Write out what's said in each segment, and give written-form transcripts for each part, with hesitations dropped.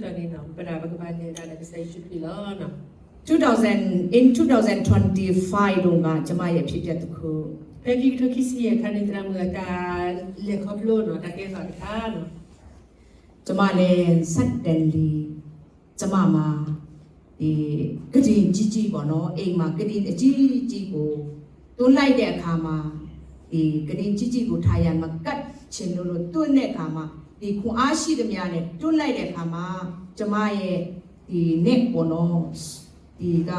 tadi no, berapa kebanyakan ada kisah cuci lah no. 2000 in 2025 တုန်းကကျမရဲ့ဖြစ်ပျက်တစ်ခု Pergi tu kisi ya kan itu nama ta lekop lo no, ta kena ta no. ကျမလည်းစက်တန်လီကျမမှာဒီကတိကြီးကြီးပေါ့နော်အိမ်မှာကတိအကြီးကြီးကိုတွန်းလိုက်တဲ့အခါမှာဒီကတိကြီးကြီးကိုထားရမှာကတ်ချင်လို့တွန်းတဲ့အခါမှာဒီခွန်အားရှိသမျှနဲ့တွန်းလိုက်တဲ့အခါမှာကျမရဲ့ဒီ neck ပေါ့နော်ဒီက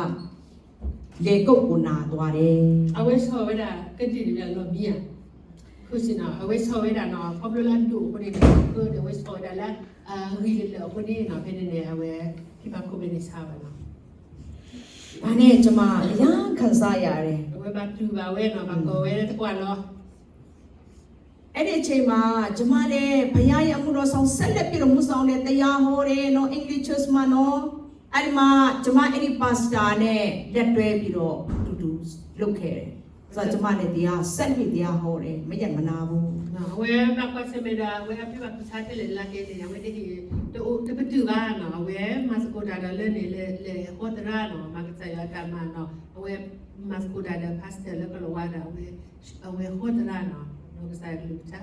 လေကုတ်ကိုနာသွားတယ် Awak sahaja dah kerja di dalam lobby ya. Khususnya awak sahaja no, popular tu pun ini ke awak sahaja lah hilang pun ini no, pun ini awak kita kau beri sahaja no. ဒါနဲ့ကျမအရန်ခံစားရတယ် Awak batu awak no, bangko awak tu kuat lo. အဲ့ဒီအချိန်မှာကျမလည်းဘုရားရဲ့အမှုတော်ဆောင်ဆက်လက်ပြီးတော့မှုဆောင်တဲ့တရားဟောတယ်နော်အင်္ဂလိပ် church မှာနော်အဲ့ဒီမှာကျမအဲ့ဒီ pastor နဲ့လက်တွဲပြီးတော့တူတူလုပ်ခဲ့တယ်ဆိုတော့ကျမလည်းတရားဆက်ပြီးတရားဟောတယ်မရက်မနာဘူး No, awak nak kuat semeda, awak apa batu sahaja le lagi ni, awak ni tu betul bah no, awak masuk dah dalam ni le khotera no, mak saya agama no, awak masuk dah dalam pastor le kalau ada awak khotera no, no saya lupa.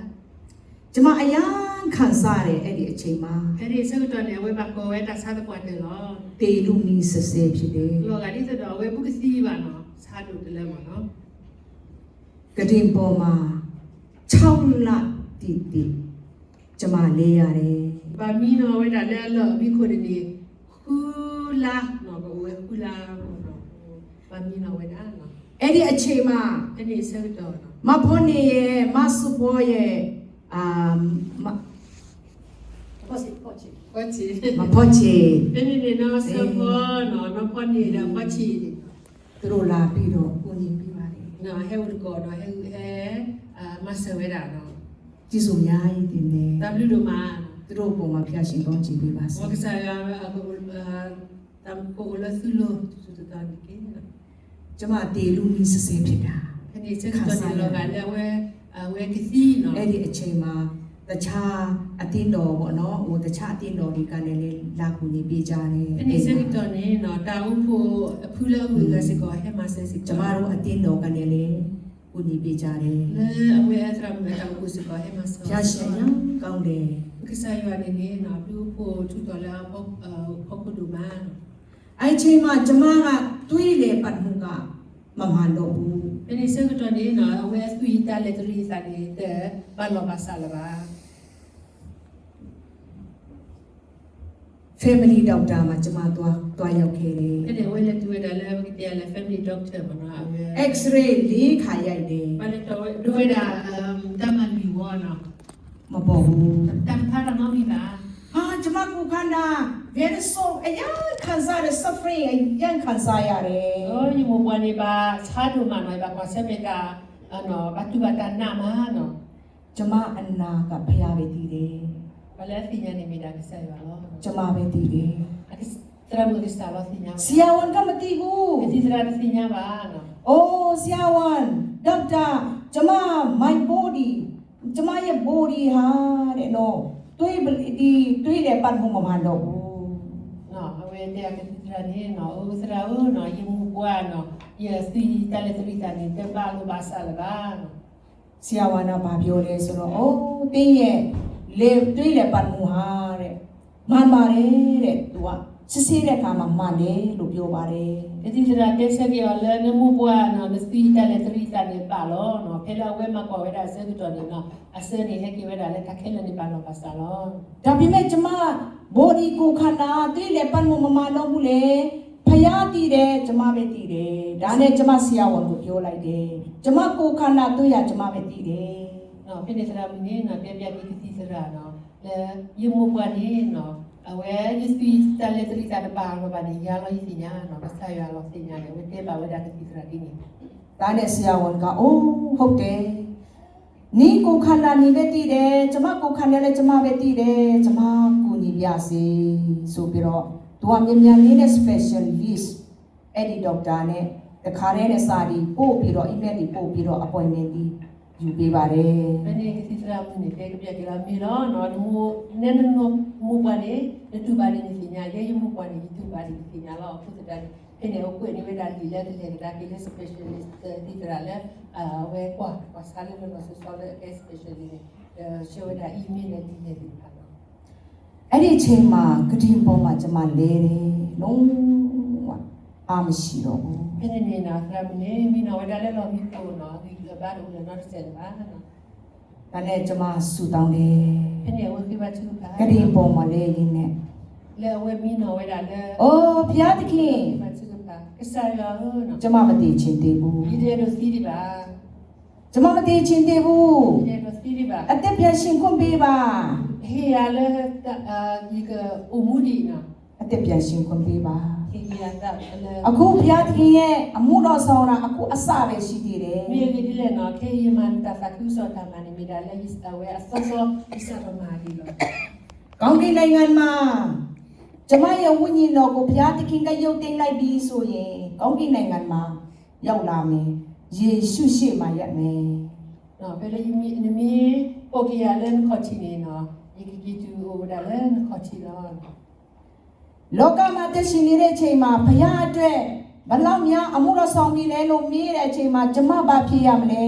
ကျမအရန်ခံစားတယ်အဲ့ဒီအချိန်မှာ Jadi saya tu ni awak bako awak tak satu kuat de lo. တေလူနီဆဆဲဖြစ်တယ် Lo kali tu dah awak bukan sih bah no, satu tu le no. ကတင်ပေါ်မှာ6လတိတိကျမလေးရတယ် Bami no awak dah le lo, mi kau ni hula no, awak hula no. Bami no awak dah no. အဲ့ဒီအချိန်မှာ Jadi saya tu no. မဖောနေရဲ့မဆုဘောရဲ့Kwaci. မဖောချေ Ini ni no sepo no pon ni dah kwaci. သူတို့လာပြီးတော့ကိုကြီးပြပါတယ် No heu ko no heu masa weda no. ကျေးဇူးအများကြီးတင်တယ် W do ma. သူတို့ပုံမှာဖျားရှင်ကောင်းချီးပေးပါစေ Wak saya aku tampo la sulo tu tan ki. ကျမတေလူနီစစဲဖြစ်တာ Ini saya tu ni lo kan we kisi no. အဲ့ဒီအချိန်မှာတခြားအတင်းတော်ပေါ့နော်ဟိုတခြားအတင်းတော်တွေကလည်းလာကူညီပေးကြတယ် Ini saya tu ni no tahu pula uga siko he masa ကျ siko. မတို့အတင်းတော်ကလည်းကူညီပေးကြတယ် Le awe atram tahu siko he masa. ဖျားရှင်ရကောင်းတယ် Kesayuan ini no du po tutola pok du ma. အဲ့ချိန်မှာကျမကတွေးလေပတ်မှုကမမှန်တော့ဘူး Ini saya tu ni no awe suita le tulis tadi te ballo pasal ba. family doctor မှာကျမသွားရောက်ခဲ့တယ် Ini awe le tu dah le kita le family doctor mana awe. x-ray လေးခါရိုက်တယ် Bale tu du dah taman biwa no. မပေါ်ဘူး Tam para mami ba. ဟာကျမကိုခန္ဓာ very so အရန်ခံစားရ suffering အရန်ခံစားရတယ် Oh ni mo buat ni ba sadu mana ba ko sepeda ano batu bata nama no. ကျမအနာကဖျားပဲတည်တယ် Bale sinya ni mida kesayuan lo. ကျမပဲတည်တယ် Akis terang kita lo sinya. ဆရာဝန်ကမတည်ဘူး Jadi terang sinya ba no. အိုးဆရာဝန်ဒေါက်တာကျမ my body ကျမရဲ့ body ဟာတဲ့နော်တွေးတဲ့ပတ်မှုမမှန်တော့ဘူး No, awe dia ketika ni no, usrau no, ibu buat no, ya si tali cerita ni terbalu bahasa leban. ဆရာဝန်ကဘာပြောလဲဆိုတော့အိုးတင်းရဲ့လေတွေးတဲ့ပတ်မှုဟာတဲ့မှန်ပါတယ်တဲ့သူကစစ်ဆေးတဲ့အခါမှာမှန်တယ်လို့ပြောပါတယ် Jadi cerita kesa dia le nemu buat no, mesti tali cerita ni balo no, pela awe mak awe dah segitu ni no, asal ni heki awe dah le kakek ni balu bahasa lo. ဒါပေမဲ့ကျမ body ကိုခန္ဓာတွေးတဲ့ပတ်မှုမမှန်တော့ဘူးလေဖျားတည်တယ်ကျမပဲတည်တယ်ဒါနဲ့ကျမဆရာဝန်ကိုပြောလိုက်တယ်ကျမကိုခန္ဓာတွေးရကျမပဲတည်တယ် No, pini cerita ni no, dia biar kita cerita no, le ibu buat ni no, awe mesti tali cerita ni balu bani, ya lo isinya no, saya lo isinya ni, awe dia bawa dah kita cerita ni. ဒါနဲ့ဆရာဝန်ကအိုးဟုတ်တယ်နီးကိုခန္ဓာနီးပဲတည်တယ်ကျမကိုခန္ဓာလည်းကျမပဲတည်တယ်ကျမကိုညီပြစေဆိုပြီးတော့သူကမြန်မြန်လေးနဲ့ specialist အဲ့ဒီ doctor နဲ့တခါတည်းနဲ့စာဒီပို့ပြီးတော့ email ဒီပို့ပြီးတော့ appointment ဒီယူပေးပါတယ် Bani kita cerita ni, dia biar kita milo no, mu nenu mu bani တူပါနေစီညာရဲရမှုပွားနေတူပါနေစီညာတော့အခုတည်းဖနေကိုနေဝဲတာလီလက်လေဒါကိလေ specialist ဒီကရလဲဝဲကွာစားလို့လို့ဆိုဆော်လဲ specialist ရှေ့ဝဲတာ email နဲ့ဒီနေဒီပါတော့ အဲ့ဒီအချိန်မှာကတိပေါ်မှာကျမလဲတယ်လုံးဝအားမရှိတော့ဘူး ဖနေနေတာဆရာမနေမိနော်ဝဲတာလဲတော့ပြီးတော့နော်ဒီဘာလို့လဲတော့ဆက်ပါနော် ဒါနဲ့ကျမဆူတောင်းတယ် ဖနေဝဲပြပါချူပါ ကတိပေါ်မှာလဲရင်းနဲ့ လဲဝဲမိနော်ဝဲတာလဲ အိုးဘုရားသခင် ပါချူပါကစားရနော် ကျမမတည်ချင်သေးဘူး ဒီတဲ့တော့စီးဒီပါ ကျမမတည်ချင်သေးဘူး ဒီတဲ့တော့စီးဒီပါ အသက်ပြန်ရှင်ခွင့်ပေးပါ ဟေးရလဲဒီကအမှုဒီနော် အသက်ပြန်ရှင်ခွင့်ပေးပါ ဟေးရတာလဲ အခုဘုရားသခင်ရဲ့အမှုတော်ဆောင်တာအခုအစပဲရှိသေးတယ် မြေဒီလေနော်ခေယမန်တာဖကူစောတာမန်မီဒါလဲစ်အဝဲအစောစောအစရမာဒီလော ကောင်းကင်နိုင်ငံမှာကျမရဲ့ဝိညာဉ်တော်ကိုဘုရားသခင်ကရုပ်သိမ်းလိုက်ပြီးဆိုရင်ကောင်းကင်နိုင်ငံမှာရောက်လာမယ်ယေရှုရှေ့မှာရက်မယ် နော်ဘယ်လိုမီနမီပိုကီယာလဲခေါ်ချီနေနော်ဒီကီတူဟိုဒါလဲခေါ်ချီတော့ လောကမှာတက်ရှင်နေတဲ့အချိန်မှာဘုရားအတွက်ဘလောက်များအမှုတော်ဆောင်ပြီးလဲလို့မေးတဲ့အချိန်မှာကျမဘာဖြစ်ရမလဲ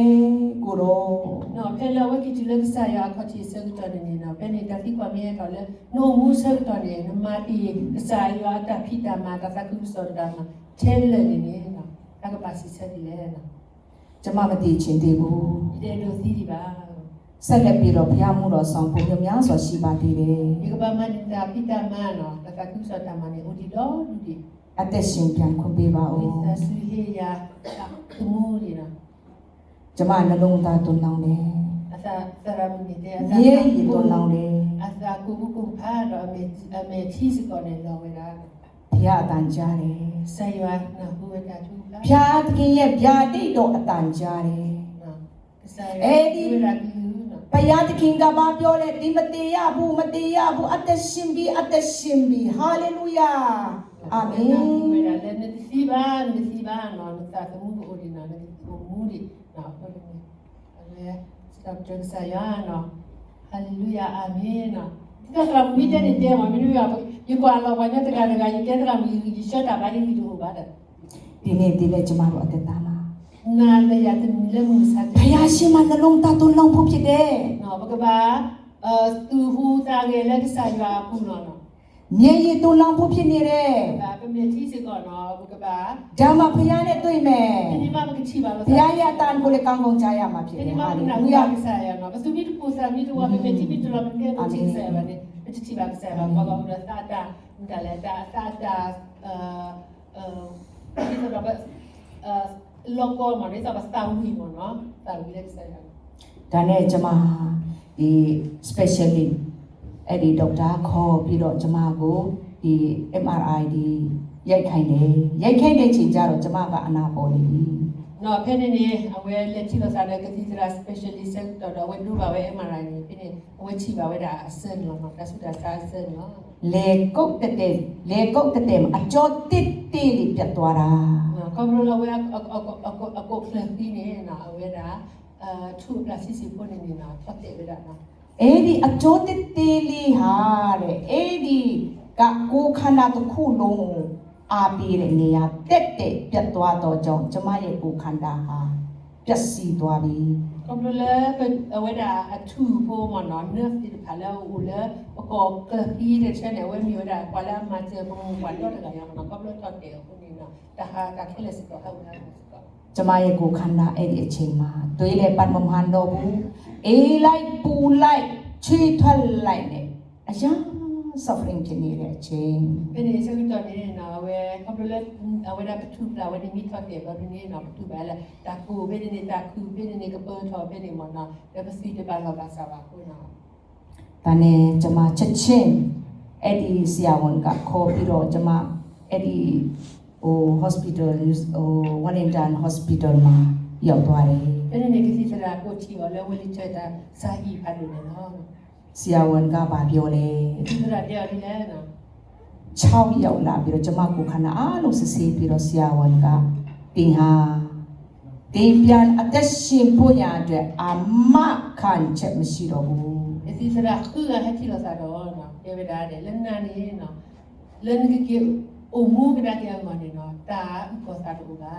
ကိုတော့ နော်ဖဲလာဝကီတူလဲဆာယာခေါ်ချီစက်တော်နေနော်ဘယ်နေတာဒီကွာမြေတော့လဲနိုမှုစက်တော်နေနမတီဆာယာတာဖိတာမာတာဖကူစောတာမှာထဲလဲနေနော်ဒါကပါစီဆက်ဒီလဲနော် ကျမမတည်ချင်သေးဘူး ဒီတဲ့တော့စီးဒီပါ ဆက်လက်ပြီးတော့ဘုရားမှုတော်ဆောင်ဖို့များစွာရှိပါသေးတယ် ဒီကဘာမန်တာဖိတာမာနော်တကကူစောတာမနေဦးဒီတော့ဒီ အသက်ရှင်ပြန်ခွင့်ပေးပါ ဝိ ဦး သဆူဟေယာကမှုလီနော် ကျမနှလုံးသားတွန်းလောင်းတယ် အသာသရမနီတဲ့အ မြေကြီးတွန်းလောင်းတယ် အသာကိုကိုဖာတော့အမေချီစကောနေလောဝဲတာ ဘုရားအတန်ကြားတယ် ဆယ်ရွာနော်ဘုဝဲတာသူလား ဘုရားသခင်ရဲ့ဗျာဒိတ်တော်အတန်ကြားတယ် နော်ဆယ်ရွာဝဲတာသူနော် ဘုရားသခင်ကဘာပြောလဲဒီမတေရဘူးမတေရဘူးအသက်ရှင်ပြီးအသက်ရှင်ပြီးဟာလေလုယာအာမင် ဝဲတာလည်းနေစီပါနော်သာကမှုကိုဒီနော်နေကိုမူဒီနော်ဟုတ်တယ်အဲစတော့ကျန်ဆယ်ရွာနော်ဟာလေလုယာအာမင်နော်ဒီကမီတဲ့တဲ့မှာမင်းတို့ရယူကွာလောဘာနဲ့တကယ်တကယ်ယူတဲ့ကမီရှက်တာဘာလို့ဒီလိုပါတဲ့ ဒီနေ့ဒီနေ့ကျမတို့အသက်တာမှာ နာတဲ့ရတဲ့မြလည်းမှုစားတယ် ဘုရားရှင်မနှလုံးသားတွန်းလောင်းဖို့ဖြစ်တယ် နော်ဘကဘာသူဟူတာကလည်းကစားရပူနော် မြေကြီးတွန်းလောင်းဖို့ဖြစ်နေတယ် ဘာပမေတီစကောနော်ဘကဘာ ဒါမှဘုရားနဲ့တွေ့မယ် ဒီမှာမကချီပါလို့ ဘုရားရဲ့အတန်ကိုလည်းကောင်းကောင်းကြားရမှာဖြစ်တ ဒီ ယ် မှာ ဟာ က လေ နာ လု ဝ ယာ ကစားရနော်ဘသူမိတပူစာမိတဝပမေတီမိတလောမကေပချီဆာဗနေပချီပါကစားဘာဘာဘာတာတာဒါလည်းတာတာဒီတော့လောကောမလေးတော့စတာဝီမနော်တာဝီလည်းစားရ ဒါနဲ့ကျမဒီ specially အဲ့ဒီဒေါက်တာခေါ်ပြီးတော့ကျမကိုဒီ MRI ဒီရိုက်ခိုင်းတယ်ရိုက်ခိုင်းတဲ့ချိန်ကျတော့ကျမကအနာပေါ်နေပြီ နော်ဖဲနေနေအဝဲလက်ချီလို့စားတဲ့ကတိစရာ specialist တော့ဝဲလူပါဝဲ MRI နေဖဲနေဝဲချီပါဝဲဒါအစင်နော်ဒါဆိုတာစားစင်နော် လေကုတ်တဲ့မှာအကျော်တစ်တိလေးပြတ်သွားတာ နော်ကမ္ဘာလောဝဲအကိုဖလန်တီနေနော်ဝဲဒါထူပလစီစီပေါ်နေနော်ဖတ်တယ်ဝဲဒါနော် အဲ့ဒီအကျော်တစ်တိလေးဟာတဲ့အဲ့ဒီကကိုခန္ဓာတစ်ခုလုံးအားပေးတဲ့နေရာတက်တက်ပြတ်သွားတော့ကြောင့်ကျမရဲ့ကိုခန္ဓာဟာပျက်စီးသွားပြီ ကမ္ဘာလောဝဲဒါအထူပေါ်မနော်နဖ်ဒီဖလာဦးလေအကောကလပီတဲ့ချက်နဲ့ဝဲမြဝဲဒါကွာလာမချေဘုံကွာတော့တကရမနော်ကမ္ဘာတော့တယ်ခုနေနော်ဒါဟာကခဲလက်စကောဟုတ်လား ကျမရဲ့ကိုခန္ဓာအဲ့ဒီအချိန်မှာတွေးလဲပတ်မမှန်တော့ဘူးအေးလိုက်ပူလိုက်ချွေထွက်လိုက်နဲ့အရာ suffering ဖြစ်နေတဲ့အချိန် ဘယ်နေစပြီးတော့နေနော်ဝဲကမ္ဘာလောဝဲဒါပထူလာဝဲဒီမီထောက်တယ်ဘာလို့နေနော်ပထူပါလဲတာကူဘယ်နေတာကူဘယ်နေကပေါ်ထော်ဘယ်နေမနော်ဒါပစီတပါလောပါစားပါခုနော် ဒါနဲ့ကျမချက်ချင်းအဲ့ဒီဆရာဝန်ကခေါ်ပြီးတော့ကျမအဲ့ဒီhospital one and done hospital မှာရောက်သွားတယ် ဘယ်နေကစီစရာကိုချီရောလဲဝဲလိချက်တာစာဟီဖတ်လို့နော် ဆရာဝန်ကဗာပြောလဲ ဒီစရာတရားဒီလဲနော် 6ရောက်လာပြီးတော့ကျမကိုခန္ဓာအားလုံးစစ်ဆေးပြီးတော့ဆရာဝန်ကတင်ဟာတင်ပြန်အသက်ရှင်ဖို့ရအတွက်အာမခံချက်မရှိတော့ဘူး ဒီစရာခုကဟက်ချီလို့စားတော့နော် เอเวดาเดแล้วนานี่เนาะแล้วนี่ก็โอ้มูก็ได้ยังมาเนี่ยเนาะตาก็สาธุบ้า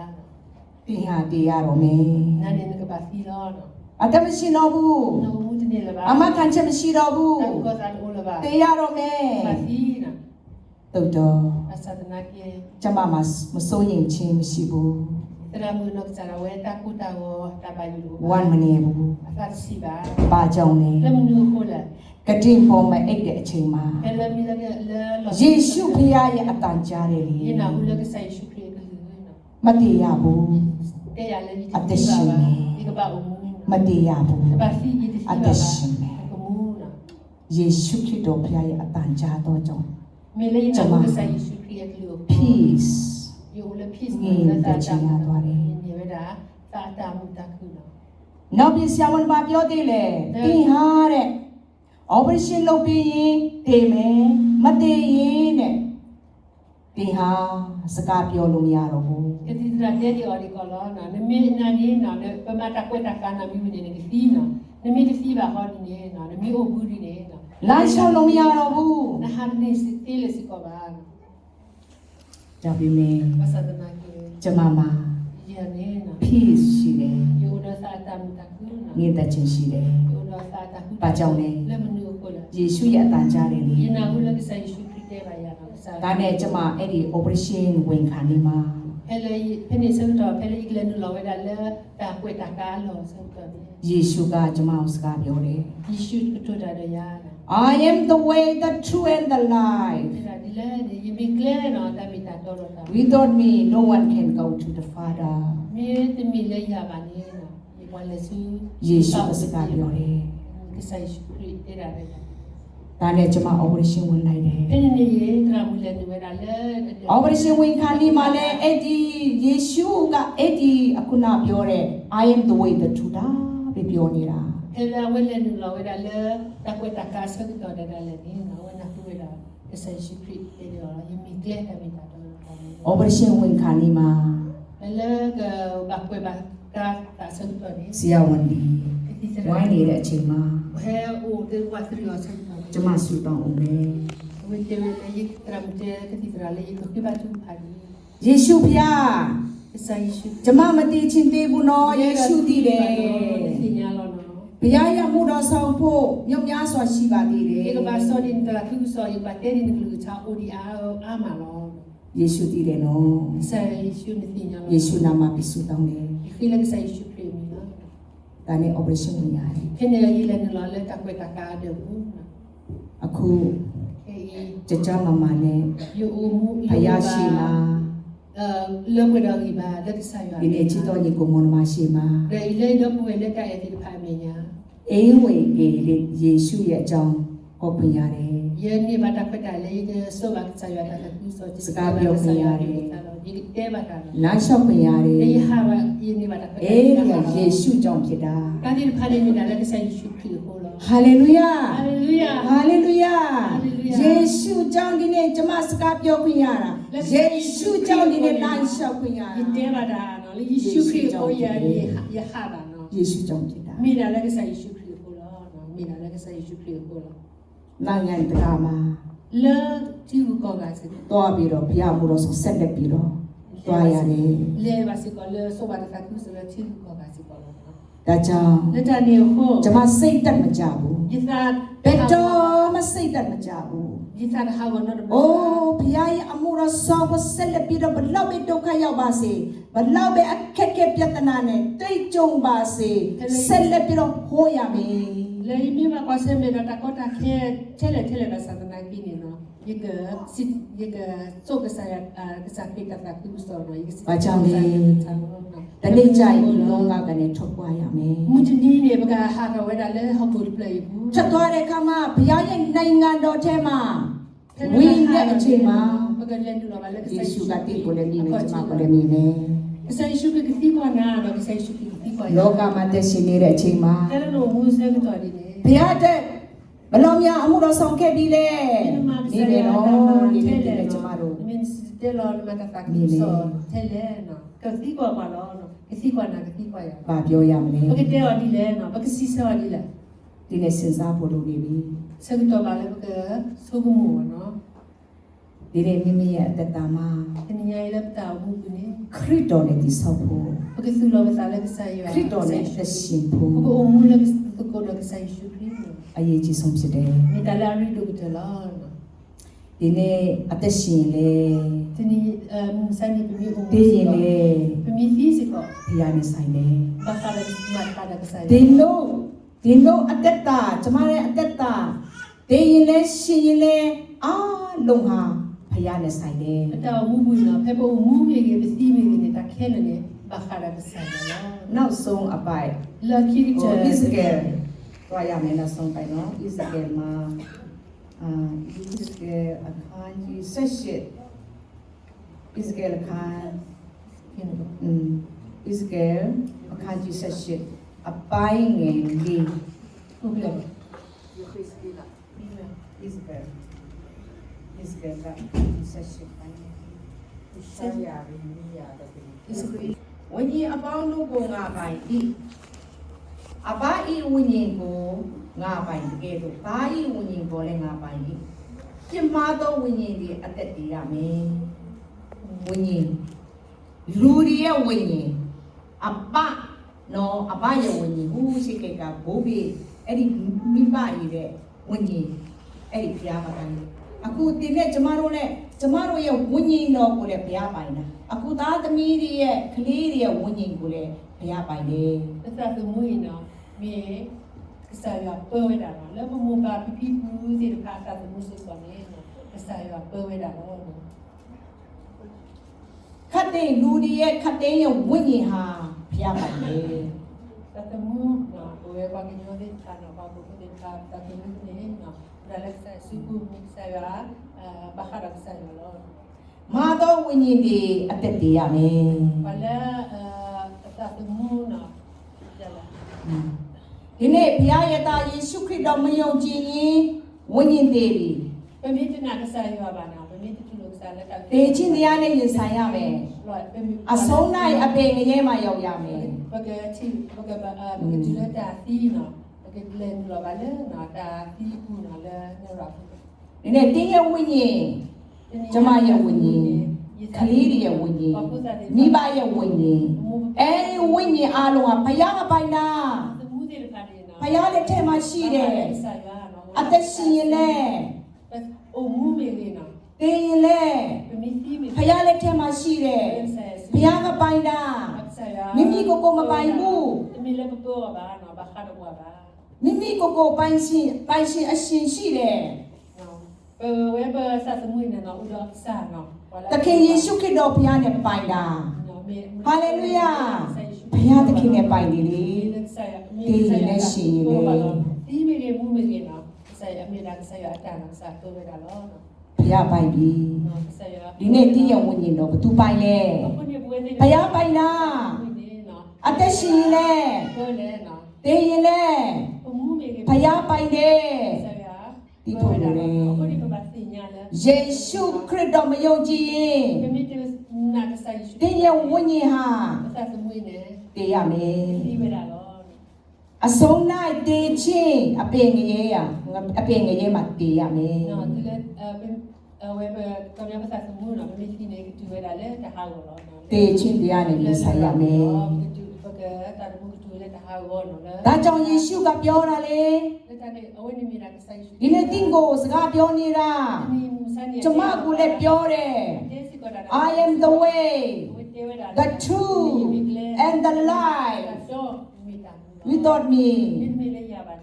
တင်ဟာတည်ရတော့မယ် นานี่ก็บาซีล้อเนาะ အတမရှိတော့ဘူး โนมูจะเนี่ยละบ้า အမခံချက်မရှိတော့ဘူး ตาก็สาธุละบ้า တည်ရတော့မယ် บาซีเนาะ တုတ်တော့ อาสาธนาเก ကျမမှာမစိုးရင်ချင်းမရှိဘူး ตระมือนกจาระเวตากุตาวตาบายุ ဝမ်းမနေဘူး อาสาสีบ้า ဘာကြောင့်လဲ แล้วมันดูโคละ ကတိပေါ်မှာအိတ်တဲ့အချိန်မှာ แล้วมีแล้วแล้ว ယေရှုဖခင်ရဲ့အတန်ကြားတယ်လေ ยีน่ะอุลก็ใส่ชุครีก็เลยเนาะ မတည်ရဘူး แต่อย่าเลยยี่ที่บ้าบ้าอีกบ้าอุมู မတည်ရဘူး บาซียี่ที่บ้าบ้าก็มูเนาะ ယေရှုခရစ်တော်ဖခင်ရဲ့အတန်ကြားတော်ကြောင့် มีเลยนะอุลใส่ชุครีก็เลย peace อยู่อุลพีซเนี่ยตาตาเนี่ยเวลาตาตามุตาคือเนาะ နောက်ပြဆရာဝန်ဘာပြောသေးလဲတင်ဟာတဲ့ operation လုပ်ပြီးရင်တည်မယ်မတည်ရင်တဲ့တင်ဟာစကားပြောလို့မရတော့ဘူး que ti tratte di ori colonna ne mi na ni na ne pa ma ta kweta kana mi ni ne fi na ne mi di fi ba ho ni ne na ne mi o bu ni ne na လမ်းလျှောက်လို့မရတော့ဘူး na ha ni si ti le si ko ba ဒါပေမဲ့ pa sa na ke ကျမမှာ ya ne na peace ရှိတယ် yo na sa ta mu ta ku na ငြိမ်သက်ခြင်းရှိတယ် yo na sa ta ku Ba chong ne. le mu ni ko la ယေရှုရဲ့အတန်ကြားတယ်လေ ye na u le ke sa Yesu Christe ba ya na sa ဒါနဲ့ကျမအဲ့ဒီ operation ဝင်ခံနေမှာ pele pele se to pele igle nu lo we da le ta kweta ka lo se to ni ယေရှုကကျမကိုစကားပြောတယ် Yesu ko to da ya na I am the way the truth and the life Era di le ye mi gle no ta mi ta to ro ta without me no one can go to the Father mi te mi le ya ba ni no ye wa le su ယေရှုကစကားပြောတယ် ke sa Yesu Christ era re ဒါနဲ့ကျမ operation ဝင်လိုက်တယ် pele ni ye kra mu le ni we da le operation ဝင်ခံနေမှာလဲအဲ့ဒီယေရှုကအဲ့ဒီအခုနပြောတဲ့ I am the way the truth ဒါပဲပြောနေတာ Ela we le ni lo we da le ta kweta ka se to da le ni no we na ku we da ke sa Yesu Christ era ye mi gle ta mi ta to ro ta operation ဝင်ခံနေမှာ Ela ga ba kwe ba ka ta se to ni ဆရာဝန်ဒီဝိုင်းနေတဲ့အချိန်မှာ he o de wa tri o se to ကျမဆူတောင်းအောင်မယ် we te we ye tra mu te ke ti tra le ye ko ke ba tu pa ni ယေရှုဖျား ke sa Yesu ကျမမတည်ချင်းသေးဘူးနော်ယေရှုတည်တယ် Señalo no. ဘုရားရဲ့မှုတော်ဆောင်ဖို့မြောက်များစွာရှိပါသေးတယ် Ego ba so din tra ku so i ba te ni ku cha o di a ma lo. ယေရှုတည်တယ်နော် Sa Yesu ni señalo. ယေရှုနာမပြဆူတောင်းတယ် Khila ke sa Yesu premi no. ဒါနဲ့ operation ဝင်ရတယ် Pene ye le ni lo le ta kwe ta ka de bu. အခု Ke ကြကြမမနဲ့ yo o mu ဘုရားရှိမှာ le kwe da ri ba le sa yo. ဒီနေ့ချစ်တော်ညီကိုမောင်နှမရှိမှာ De ile do pu le ta ye ti pa me nya. အိမ်ဝင်ကေလေယေရှုရဲ့အကြောင်းဟောပြရတယ် Ye ni ba ta kwe ta le ye so ba sa yo ta ku so ti. Ye te ba ta. လမ်းလျှောက်ပြရတယ် Le ha ba ye ni ba ta kwe. အဲ့ဒီကယေရှုကြောင့်ဖြစ်တာ Kadi phale ni da le ke sa Yesu Christ ko lo. ဟာလေလုယာ Hallelujah. ဟာလေလုယာ Hallelujah. ယေရှုကြောင့်ဒီနေ့ကျမစကားပြောခွင့်ရတာယေရှုကြောင့်ဒီနေ့လမ်းလျှောက်ခွင့်ရတာ Ye ba da no le Yesu Christ ko ye ha ba no. ယေရှုကြောင့်ဖြစ်တာ Mi da le ke sa Yesu Christ ko lo no. Mi da le ke sa Yesu Christ ko lo. နိုင်ငံတကာမှာ Le ti ko ga se. တွားပြီးတော့ဘုရားမှုတော်ဆုံးဆက်လက်ပြီးတော့တွားရတယ် Le ba se ko le so ba da ku se le ti ko ga se ko lo. ဒါကြောင့် Le ta ni ho. ကျမစိတ်သက်မကြဘူး Ye ta ဘယ်တော့မှစိတ်သက်မကြဘူး Ye ta ha go no. အိုးဘုရားရဲ့အမှုတော်ဆောင်ဖို့ဆက်လက်ပြီးတော့ဘလောက်ပဲဒုက္ခရောက်ပါစေဘလောက်ပဲအခက်အခဲပြဿနာနဲ့တွေ့ကြုံပါစေဆက်လက်ပြီးတော့ဟောရမယ် Le mi ba ko se me da ta ko ta ke tele ba sa na ki ni no. Ye ke so ke sa ya sa ke ta ku so no. Ye si. တနေ့ကျရင်လောကကနေထွက်သွားရမယ် Mujini ne baga ha ka weda le ha ko play bu. ထွက်သွားတဲ့အခါမှာဘုရားရဲ့နိုင်ငံတော်ထဲမှာဝင်တဲ့အချိန်မှာ baga le no ba le ယေရှုကတင့်ကိုလည်းမြင်မယ်ကျမကိုလည်းမြင်မယ် Sa Yesu ke ti ko na ba sa Yesu ke ti ko. လောကမှာတက်ရှင်နေတဲ့အချိန်မှာ Tele no mu se ke to di ne. ဘုရားတဲ့ဘလောများအမှုတော်ဆောင်ခဲ့ပြီးလေဒီနေ့တော့ဒီနေ့လည်းကျမတို့ Means de lo ma ta ta ku so tele no. Ke ti ko ba lo no. Ke ti ko na ke ti ko ya. ဗာပြောရမလဲ Baga te wa di le no. Baga si se wa di le. ဒီ ဒီနေ့စဉ်းစားဖို့လိုနေပြီ Seguito vale perché sono no. ဒီနေ့မိမိရဲ့အသက်တာမှာ E non hai la ta bubuni. ခရစ်တော်နဲ့တည်ဆောက်ဖို့ Perché tu lo sai che sai io. ခရစ်တော်နဲ့အသက်ရှင်ဖို့ Perché o mulla che sto con che sai sciuprino. အရေးကြီးဆုံးဖြစ်တယ် Mi dalla rido che te la. ဒီနေ့အသက်ရှင်လေ Teni sani per mio တည်ရင်လေ per mio fisico. ဘုရားနဲ့ဆိုင်တယ် Basta marcare che sai. ဒီလိုအသက်တာကျမရဲ့အသက်တာတည်ရင်လေရှင်ရင်လေအားလုံးဟာဘုရားနဲ့ဆိုင်တယ် Ta bubuna, pepo mumme che vestimi che ta kelene basta che sai no. နောက်ဆုံးအပိုက် La kirche Israel တွားရမယ်နောက်ဆုံးပိုက်နော် Israel မှာIsrael အခန်းကြီး18 Israel အခန်းIsrael အခန်းကြီး18အပိုင်းငယ်လေး problema. Israel က18ပိုင်း ဝိညာဉ်အပေါင်းတို့ကိုငါပိုင်၏အဘဤဝိညာဉ်ကိုငါပိုင်ကဲ့သို့သားဤဝိညာဉ်ကိုလည်းငါပိုင်၏ပြမသောဝိညာဉ်တွေအသက်တည်ရမယ်ဝိညာဉ်လူတွေရဲ့ဝိညာဉ်အဘနော်အဘရဲ့ဝိညာဉ်ဟူရှိခဲ့ကဘိုးဘေးအဲ့ဒီမိဘကြီးတဲ့ဝိညာဉ်အဲ့ဒီဘုရားကတိုင်းအခုဒီနေ့ကျမတို့ရဲ့ဝိညာဉ်တော်ကိုလည်းဘုရားပိုင်တာအခုသားသမီးတွေရဲ့ကလေးတွေရဲ့ဝိညာဉ်ကိုလည်းဘုရားပိုင်တယ် Questa è muina, mi sai a povera, la muga pipi di casa di musica meno, sai a povera no. ခတ်တဲ့လူတွေရဲ့ခတ်တဲ့ရဲ့ဝိညာဉ်ဟာဘုရားပိုင်တယ် Stata mu no, dove va che non detta no, va che detta da che non ne no. Dalla sai sicuro mi sai a bahara sai no. မာသောဝိညာဉ်တွေအသက်တည်ရမယ် Quella stata mu no. ဒီနေ့ဘုရားရဲ့သားယေရှုခရစ်တော်မယုံကြည်ရင်ဝိညာဉ်တည်ပြီ Permette na che sai va bana, permette tu lo sai la တည်ခြင်းတရားနဲ့ရင်ဆိုင်ရမယ်အဆုံး၌အပေငရဲမှာရောက်ရမယ် Perché tu le da fino, perché le lo vale na da fi una le ne ra. ဒီနေ့တင်းရဲ့ဝိညာဉ်ကျမရဲ့ဝိညာဉ်ကလေးတွေရဲ့ဝိညာဉ်မိဘရဲ့ဝိညာဉ်အဲဒီဝိညာဉ်အားလုံးဟာဘုရားအပိုင်တာဘုရားလက်ထက်မှာရှိတယ်အသက်ရှင်ရင်လဲ O mu me na. တင်းရင်လဲ Permetti me. ဘုရားလက်ထက်မှာရှိတယ်ဘုရားကပိုင်တာမိမိကိုယ်ကိုမပိုင်ဘူး Mi le po ba no ba ha do ba. မိမိကိုယ်ကိုပိုင်ရှင်အရှင်ရှိတယ် No. We ba sa sa mu na no u do sa no. သခင်ယေရှုခရစ်တော်ဘုရားနဲ့ပိုင်တာ No me. ဟာလေလုယာဘုရားသခင်နဲ့ပိုင်တယ်လေ Di me ge mu me ge no. Sai a me da sai a ta na sa to we da lo no. ဘုရားပိုင်ပြီ No sai a. ဒီနေ့တင်းရဲ့ဝိညာဉ်တော်ဘသူပိုင်လဲ Ko ni bu ne. ဘုရားပိုင်တာ No. အသက်ရှင်ရင်လဲ Ko le no. တင်းရင်လဲ O mu me ge. ဘုရားပိုင်တယ် Sai a. ဒီဖို့လေ Ko ni ba segnala. ယေရှုခရစ်တော်မယုံကြည်ရင် Permette na che sai shu. တင်းရဲ့ဝိညာဉ်ဟာ Sa sa mu ne. တည်ရမယ် Di me da lo. အဆုံး၌တည်ခြင်းအပင်ငရဲရအပင်ငရဲမှာတည်ရမယ် No, tu le we come pa sa sa mu no, mi fine che tu era le ta ha lo no. တည်ခြင်းတရားနဲ့ရင်ဆိုင်ရမယ် Perché ta mu tu le ta ha lo no. ဒါကြောင့်ယေရှုကပြောတာလေ Le ta ne o ni mi na che sai shu. ဒီနေ့တင်းကိုစကားပြောနေတာ Ni sa ni. ကျမကိုလည်းပြောတယ် I am the way the truth and the life without me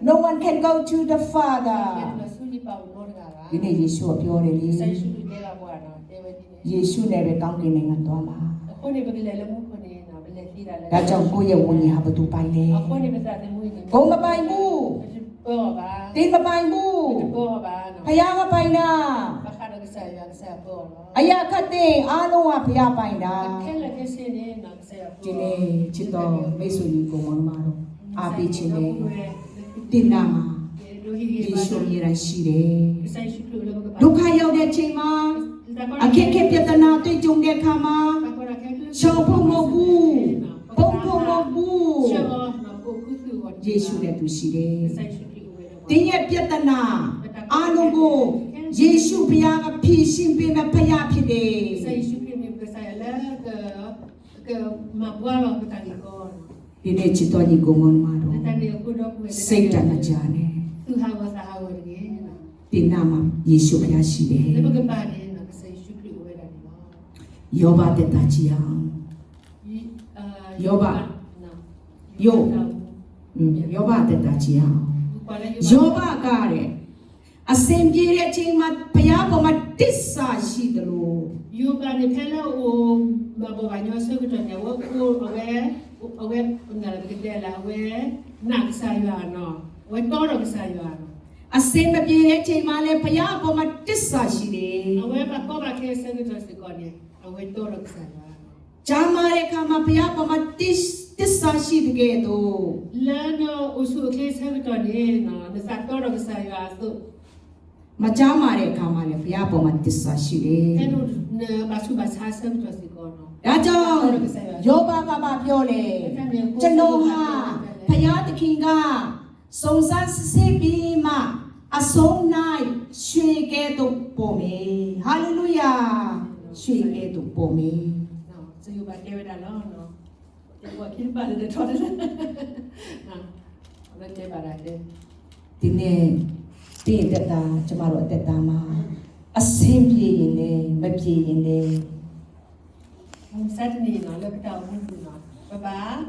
no one can go to the Father ဒီနေ့ယေရှုကပြောတယ်လေယေရှုနဲ့ပဲကောင်းကင်နိုင်ငံသွားမှာဒါကြောင့်ကိုယ့်ရဲ့ဝိညာဉ်ဟာဘသူပိုင်လဲဘုံမပိုင်ဘူးတင်းမပိုင်ဘူးဘုရားကပိုင်တာအရာခတ်တဲ့အားလုံးကဘုရားပိုင်တာဒီနေ့ချစ်တော်မိတ်ဆွေကြီးကိုမောင်မတော်အားပေးခြင်းနဲ့တင်နာမှာယေရှုမြင်ရရှိတယ်ဒုက္ခရောက်တဲ့ချိန်မှာအခက်အခဲပြဿနာတွေ့ကြုံတဲ့အခါမှာရှောင်ဖို့မဟုတ်ဘူးဘုံဖို့မဟုတ်ဘူးယေရှုနဲ့သူရှိတယ် တင်းရဲ့ပြဿနာအားလုံးကိုယေရှုဘုရားကဖြေရှင်းပေးမဲ့ဖခင်ဖြစ်တယ် Saya syukur ni saya lah ke mabwa lo ke tadi kon. ဒီနေ့ချစ်တော်ညီကိုမောင်မတော် Tadi aku dah puas. စိတ်တမကြနဲ့ Tu hawa sahawa ni. တင်နာမှာယေရှုဘုရားရှိတယ် Lepas ke pada nak saya syukur we dah ni. ယောဘတက်တာကြည်အောင် ယောဘယောဘတက်တာကြည်အောင်ယောဘကတဲ့အစင်ပြေတဲ့အချိန်မှာဘုရားပေါ်မှာတစ္ဆာရှိတယ်လို့ Yoba ni pela o bawa nyo so ke tanya wo ko awe ngala ke dela awe nak saya no. We to ro ke saya no. အစင်မပြေတဲ့အချိန်မှာလည်းဘုရားပေါ်မှာတစ္ဆာရှိတယ် Awe ba ko ba ke so ke to se ko ni. Awe to ro ke saya no. ဂျာမာရဲ့ခါမှာဘုရားပေါ်မှာတစ္ဆာရှိတဲ့ကဲ့သို့ La no usu ke so ke to ni no. Na sa to ro ke saya so. မဂျာမာတဲ့ခါမှာလည်းဘုရားပေါ်မှာတစ္ဆာရှိတယ် Eno na ba su ba sa so ke to se ko no. ဒါကြောင့်ယောဘကပြောလေကျွန်တော်ဟာဘုရားသခင်ကစုံစမ်းစစ်ဆေးပြီးမှအဆုံး၌ရွှေကဲ့သို့ပေါ်မယ်ဟာလေလုယာရွှေကဲ့သို့ပေါ်မယ် No, so you ba ke da lo no. Te ko ki ba de to de. Na. Awe ke ba da de. ဒီနေ့တည့်တက်တာကျမတို့အသက်တာမှာအစင်းပြေရင်လည်းမပြေရင်လည်း Saturday no, le peta un no. Bye bye.